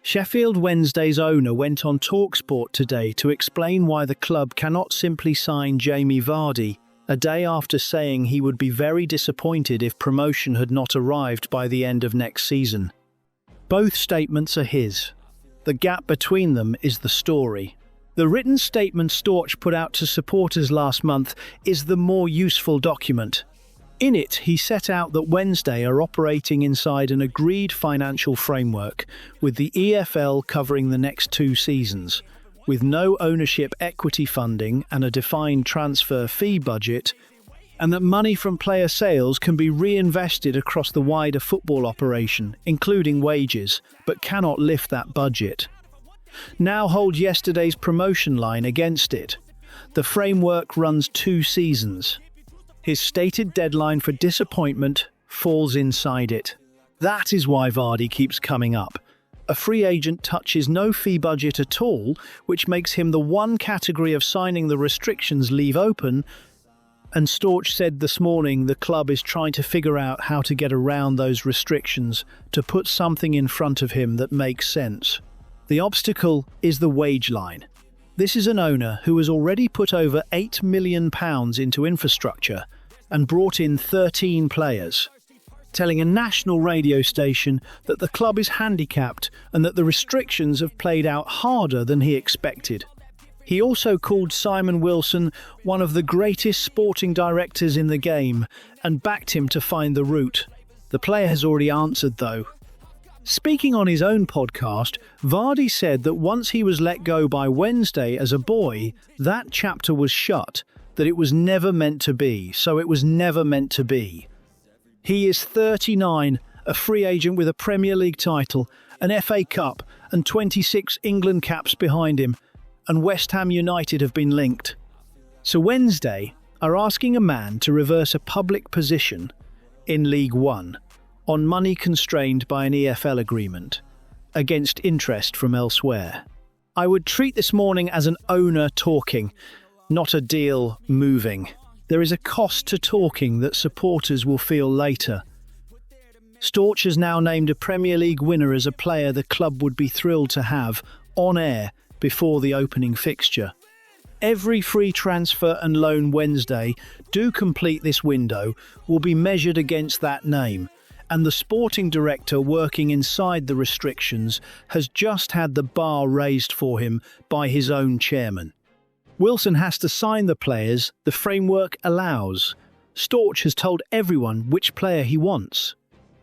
Sheffield Wednesday's owner went on TalkSport today to explain why the club cannot simply sign Jamie Vardy, a day after saying he would be very disappointed if promotion had not arrived by the end of next season. Both statements are his. The gap between them is the story. The written statement Storch put out to supporters last month is the more useful document. In it, he set out that Wednesday are operating inside an agreed financial framework, with the EFL covering the next 2 seasons, with no ownership equity funding and a defined transfer fee budget, and that money from player sales can be reinvested across the wider football operation, including wages, but cannot lift that budget. Now hold yesterday's promotion line against it. The framework runs 2 seasons. His stated deadline for disappointment falls inside it. That is why Vardy keeps coming up. A free agent touches no fee budget at all, which makes him the one category of signing the restrictions leave open, and Storch said this morning the club is trying to figure out how to get around those restrictions to put something in front of him that makes sense. The obstacle is the wage line. This is an owner who has already put over £8 million into infrastructure and brought in 13 players, telling a national radio station that the club is handicapped and that the restrictions have played out harder than he expected. He also called Simon Wilson one of the greatest sporting directors in the game and backed him to find the route. The player has already answered, though. Speaking on his own podcast, Vardy said that once he was let go by Wednesday as a boy, that chapter was shut, that it was never meant to be, so it was never meant to be. He is 39, a free agent with a Premier League title, an FA Cup and 26 England caps behind him, and West Ham United have been linked. So Wednesday are asking a man to reverse a public position in League One on money constrained by an EFL agreement, against interest from elsewhere. I would treat this morning as an owner talking, not a deal moving. There is a cost to talking that supporters will feel later. Storch has now named a Premier League winner as a player the club would be thrilled to have on air before the opening fixture. Every free transfer and loan Wednesday do complete this window will be measured against that name, and the sporting director working inside the restrictions has just had the bar raised for him by his own chairman. Wilson has to sign the players the framework allows. Storch has told everyone which player he wants.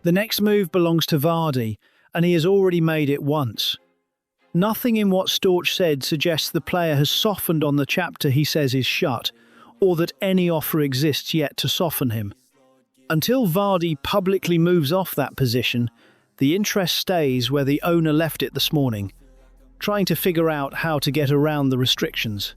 The next move belongs to Vardy, and he has already made it once. Nothing in what Storch said suggests the player has softened on the chapter he says is shut, or that any offer exists yet to soften him. Until Vardy publicly moves off that position, the interest stays where the owner left it this morning, trying to figure out how to get around the restrictions.